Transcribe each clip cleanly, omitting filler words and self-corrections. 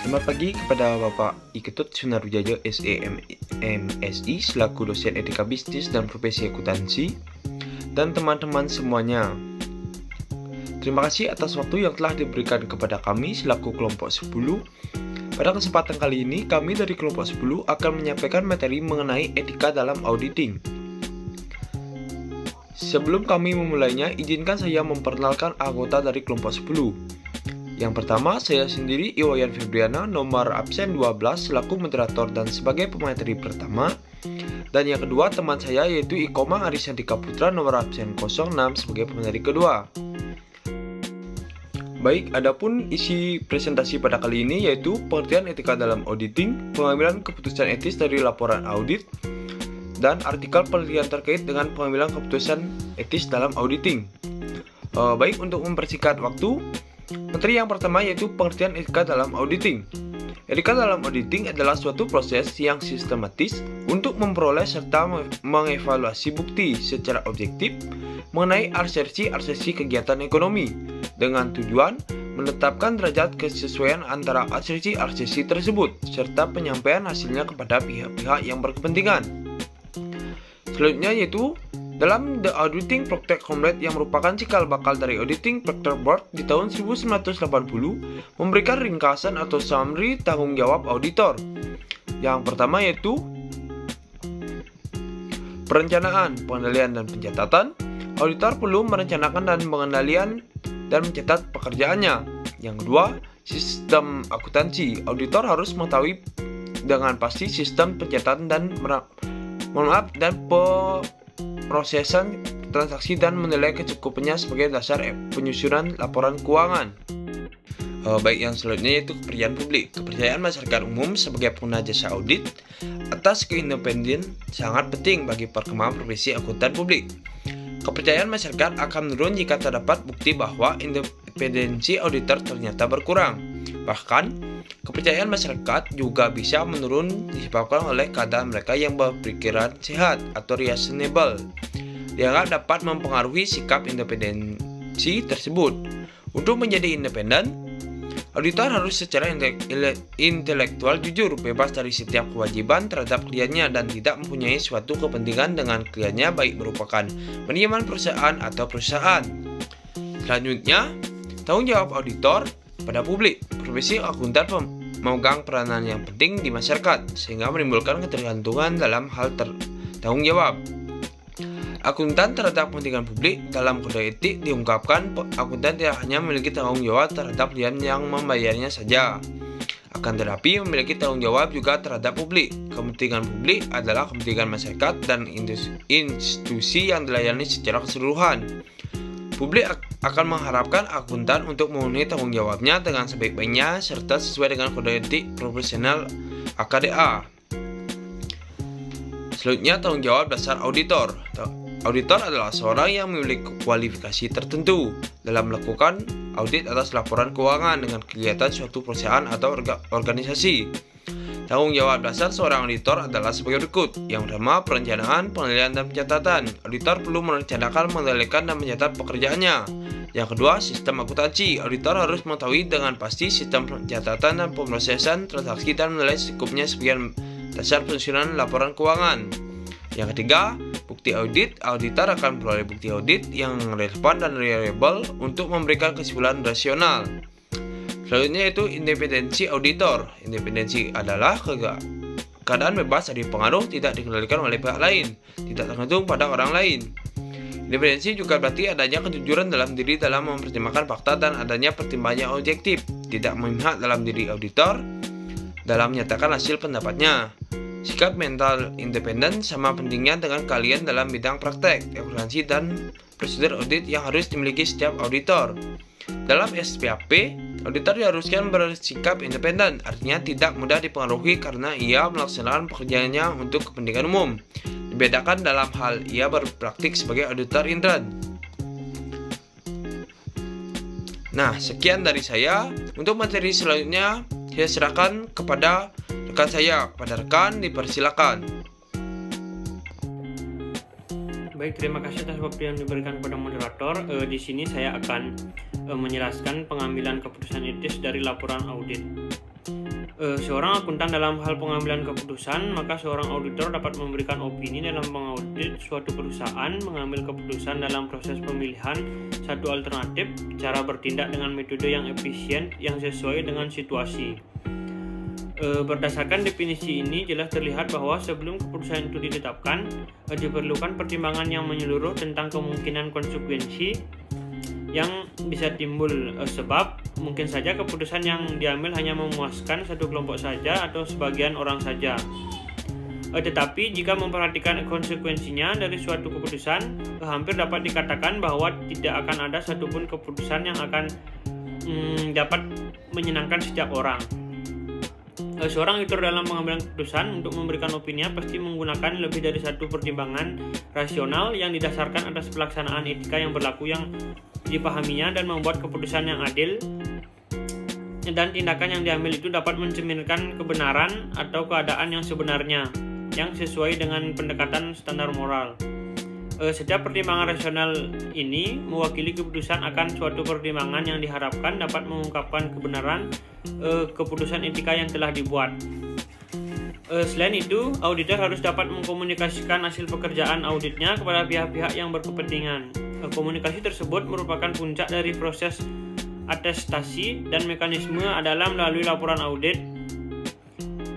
Selamat pagi kepada Bapak Iketut Sunarwijaya SEMSI selaku dosen etika bisnis dan profesi akuntansi dan teman-teman semuanya. Terima kasih atas waktu yang telah diberikan kepada kami selaku kelompok 10. Pada kesempatan kali ini kami dari kelompok 10 akan menyampaikan materi mengenai etika dalam auditing. Sebelum kami memulainya, izinkan saya memperkenalkan anggota dari kelompok 10. Yang pertama, saya sendiri Iwayan Febriana, nomor absen 12 selaku moderator dan sebagai pemateri pertama. Dan yang kedua, teman saya yaitu Ikoma Arisantika Putra, nomor absen 06 sebagai pemateri kedua. Baik, adapun isi presentasi pada kali ini yaitu pengertian etika dalam auditing, pengambilan keputusan etis dari laporan audit, dan artikel penelitian terkait dengan pengambilan keputusan etis dalam auditing. Baik, untuk mempersingkat waktu, materi yang pertama yaitu pengertian etika dalam auditing. Etika dalam auditing adalah suatu proses yang sistematis untuk memperoleh serta mengevaluasi bukti secara objektif mengenai asersi kegiatan ekonomi dengan tujuan menetapkan derajat kesesuaian antara asersi tersebut serta penyampaian hasilnya kepada pihak-pihak yang berkepentingan. Selanjutnya yaitu dalam The Auditing Practice Complaint yang merupakan cikal bakal dari Auditing Practice Board di tahun 1980 memberikan ringkasan atau summary tanggung jawab auditor. Yang pertama yaitu perencanaan, pengendalian, dan pencatatan. Auditor perlu merencanakan dan pengendalian dan mencatat pekerjaannya. Yang kedua, sistem akuntansi. Auditor harus mengetahui dengan pasti sistem pencatatan dan prosesan transaksi dan menilai kecukupannya sebagai dasar penyusunan laporan keuangan. Baik, yang selanjutnya yaitu kepercayaan publik. Kepercayaan masyarakat umum sebagai pengguna jasa audit atas keindependensian sangat penting bagi perkembangan profesi akuntan publik. Kepercayaan masyarakat akan menurun jika terdapat bukti bahwa independensi auditor ternyata berkurang. Bahkan, kepercayaan masyarakat juga bisa menurun disebabkan oleh keadaan mereka yang berpikiran sehat atau reasonable, dianggap dapat mempengaruhi sikap independensi tersebut. Untuk menjadi independen, auditor harus secara intelektual jujur, bebas dari setiap kewajiban terhadap kliennya, dan tidak mempunyai suatu kepentingan dengan kliennya, baik merupakan manajemen perusahaan atau perusahaan. Selanjutnya, tanggung jawab auditor pada publik. Profesi akuntan memegang peranan yang penting di masyarakat, sehingga menimbulkan ketergantungan dalam hal tanggung jawab akuntan terhadap kepentingan publik. Dalam kode etik diungkapkan, akuntan tidak hanya memiliki tanggung jawab terhadap klien yang membayarnya saja, akan tetapi memiliki tanggung jawab juga terhadap publik. Kepentingan publik adalah kepentingan masyarakat dan institusi yang dilayani secara keseluruhan. Publik akan mengharapkan akuntan untuk memenuhi tanggung jawabnya dengan sebaik-baiknya serta sesuai dengan kode etik profesional AKDA. Selanjutnya, tanggung jawab dasar auditor. Auditor adalah seorang yang memiliki kualifikasi tertentu dalam melakukan audit atas laporan keuangan dengan kegiatan suatu perusahaan atau organisasi. Tanggung jawab dasar seorang auditor adalah sebagai berikut. Yang pertama, perencanaan, penilaian, dan pencatatan. Auditor perlu merencanakan, mengendalikan, dan mencatat pekerjaannya. Yang kedua, sistem akuntansi. Auditor harus mengetahui dengan pasti sistem pencatatan dan pemrosesan transaksi dan menilai secukupnya sebagai dasar penyusunan laporan keuangan. Yang ketiga, bukti audit. Auditor akan memperoleh bukti audit yang relevan dan reliable untuk memberikan kesimpulan rasional. Selanjutnya yaitu independensi auditor. Independensi adalah keadaan bebas dari pengaruh, tidak dikendalikan oleh pihak lain, tidak tergantung pada orang lain. Independensi juga berarti adanya kejujuran dalam diri dalam mempertimbangkan fakta dan adanya pertimbangan yang objektif, tidak memihak dalam diri auditor dalam menyatakan hasil pendapatnya. Sikap mental independen sama pentingnya dengan keahlian dalam bidang praktek, akuntansi, dan prosedur audit yang harus dimiliki setiap auditor. Dalam SPAP, auditor diharuskan bersikap independen, artinya tidak mudah dipengaruhi karena ia melaksanakan pekerjaannya untuk kepentingan umum. Dibedakan dalam hal ia berpraktik sebagai auditor intern. Nah, sekian dari saya. Untuk materi selanjutnya, saya serahkan kepada rekan saya. Kepada rekan, dipersilakan. Baik, terima kasih atas waktu yang diberikan kepada moderator. Di sini saya akan menjelaskan pengambilan keputusan etis dari laporan audit. seorang akuntan dalam hal pengambilan keputusan, maka seorang auditor dapat memberikan opini dalam mengaudit suatu perusahaan, mengambil keputusan dalam proses pemilihan satu alternatif, cara bertindak dengan metode yang efisien yang sesuai dengan situasi. Berdasarkan definisi ini jelas terlihat bahwa sebelum keputusan itu ditetapkan, diperlukan pertimbangan yang menyeluruh tentang kemungkinan konsekuensi yang bisa timbul, sebab mungkin saja keputusan yang diambil hanya memuaskan satu kelompok saja atau sebagian orang saja. Tetapi jika memperhatikan konsekuensinya dari suatu keputusan, hampir dapat dikatakan bahwa tidak akan ada satupun keputusan yang akan dapat menyenangkan setiap orang. Seorang auditor dalam pengambilan keputusan untuk memberikan opininya pasti menggunakan lebih dari satu pertimbangan rasional yang didasarkan atas pelaksanaan etika yang berlaku yang dipahaminya dan membuat keputusan yang adil, dan tindakan yang diambil itu dapat mencerminkan kebenaran atau keadaan yang sebenarnya yang sesuai dengan pendekatan standar moral. Setiap pertimbangan rasional ini mewakili keputusan akan suatu pertimbangan yang diharapkan dapat mengungkapkan kebenaran keputusan etika yang telah dibuat. Selain itu, auditor harus dapat mengkomunikasikan hasil pekerjaan auditnya kepada pihak-pihak yang berkepentingan. Komunikasi tersebut merupakan puncak dari proses atestasi dan mekanisme adalah melalui laporan audit.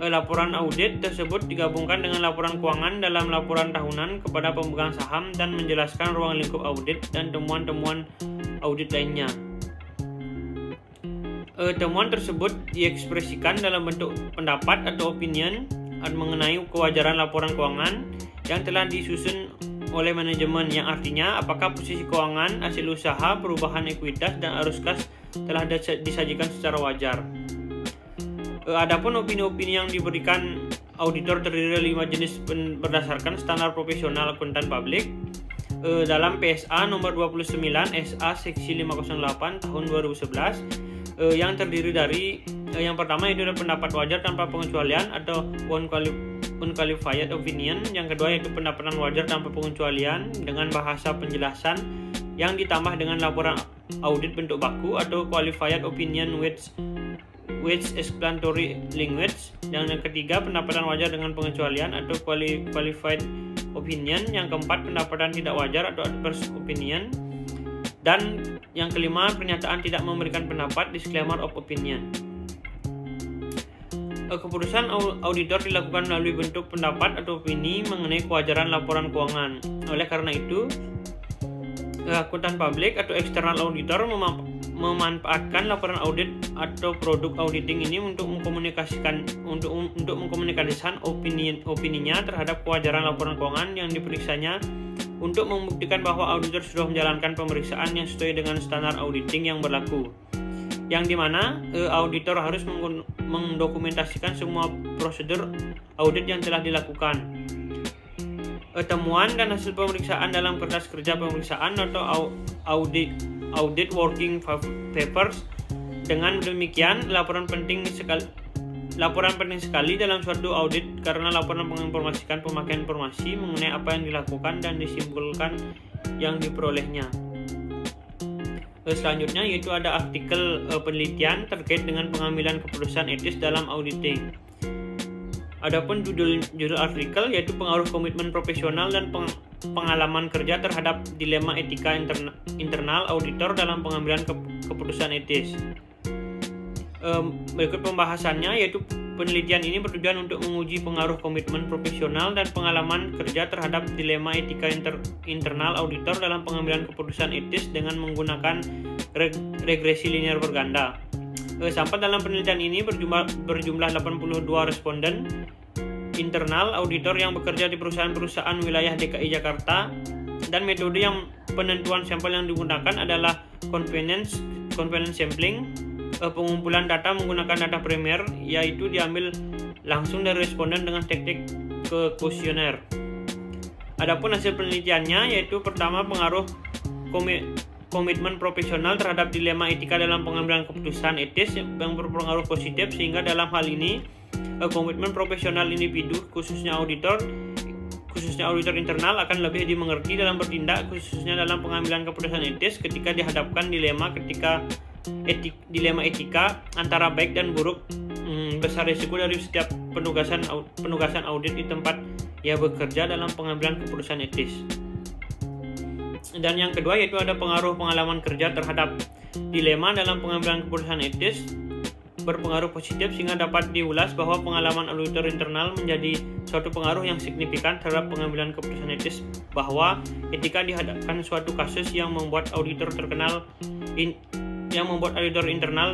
Laporan audit tersebut digabungkan dengan laporan keuangan dalam laporan tahunan kepada pemegang saham dan menjelaskan ruang lingkup audit dan temuan-temuan audit lainnya. Temuan tersebut diekspresikan dalam bentuk pendapat atau opinion mengenai kewajaran laporan keuangan yang telah disusun oleh manajemen, yang artinya apakah posisi keuangan, hasil usaha, perubahan ekuitas, dan arus kas telah disajikan secara wajar. Adapun opini-opini yang diberikan auditor terdiri dari 5 jenis berdasarkan standar profesional akuntan publik dalam PSA nomor 29 SA seksi 508 tahun 2011, yang terdiri dari yang pertama itu adalah pendapat wajar tanpa pengecualian atau unqualified opinion, yang kedua yaitu pendapatan wajar tanpa pengecualian dengan bahasa penjelasan yang ditambah dengan laporan audit bentuk baku atau qualified opinion with explanatory language, dan yang ketiga pendapatan wajar dengan pengecualian atau qualified opinion, yang keempat pendapatan tidak wajar atau adverse opinion, dan yang kelima pernyataan tidak memberikan pendapat disclaimer of opinion. Keputusan auditor dilakukan melalui bentuk pendapat atau opini mengenai kewajaran laporan keuangan. Oleh karena itu, akuntan publik atau external auditor memanfaatkan laporan audit atau produk auditing ini untuk mengkomunikasikan opininya terhadap kewajaran laporan keuangan yang diperiksanya, untuk membuktikan bahwa auditor sudah menjalankan pemeriksaan yang sesuai dengan standar auditing yang berlaku, yang dimana auditor harus mendokumentasikan semua prosedur audit yang telah dilakukan. Temuan dan hasil pemeriksaan dalam kertas kerja pemeriksaan atau audit working papers. Dengan demikian, laporan penting sekali dalam suatu audit, karena laporan menginformasikan pemakaian informasi mengenai apa yang dilakukan dan disimpulkan yang diperolehnya. Selanjutnya yaitu ada artikel penelitian terkait dengan pengambilan keputusan etis dalam auditing. Adapun judul artikel yaitu pengaruh komitmen profesional dan pengalaman kerja terhadap dilema etika internal auditor dalam pengambilan keputusan etis. Berikut pembahasannya, yaitu penelitian ini bertujuan untuk menguji pengaruh komitmen profesional dan pengalaman kerja terhadap dilema etika internal auditor dalam pengambilan keputusan etis dengan menggunakan regresi linear berganda. Sampel dalam penelitian ini berjumlah 82 responden internal auditor yang bekerja di perusahaan-perusahaan wilayah DKI Jakarta, dan metode yang penentuan sampel yang digunakan adalah convenience sampling. Pengumpulan data menggunakan data primer, yaitu diambil langsung dari responden dengan teknik kuesioner. Adapun hasil penelitiannya yaitu pertama pengaruh komitmen profesional terhadap dilema etika dalam pengambilan keputusan etis yang berpengaruh positif, sehingga dalam hal ini komitmen profesional individu khususnya auditor internal akan lebih dimengerti dalam bertindak, khususnya dalam pengambilan keputusan etis ketika dihadapkan dilema ketika dilema etika antara baik dan buruk besar risiko dari setiap penugasan audit di tempat ia bekerja dalam pengambilan keputusan etis. Dan yang kedua yaitu ada pengaruh pengalaman kerja terhadap dilema dalam pengambilan keputusan etis berpengaruh positif sehingga dapat diulas bahwa pengalaman auditor internal menjadi suatu pengaruh yang signifikan terhadap pengambilan keputusan etis, bahwa ketika dihadapkan suatu kasus yang membuat auditor internal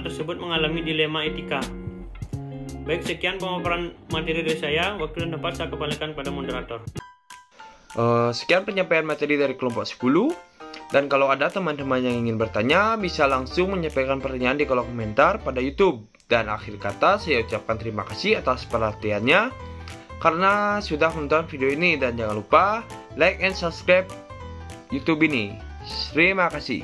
tersebut mengalami dilema etika. Baik, sekian pemaparan materi dari saya. Waktu dan tempat saya kembalikan pada moderator. Sekian penyampaian materi dari kelompok 10. Dan kalau ada teman-teman yang ingin bertanya, bisa langsung menyampaikan pertanyaan di kolom komentar pada YouTube. Dan akhir kata, saya ucapkan terima kasih atas perhatiannya karena sudah menonton video ini. Dan jangan lupa like and subscribe YouTube ini. Terima kasih.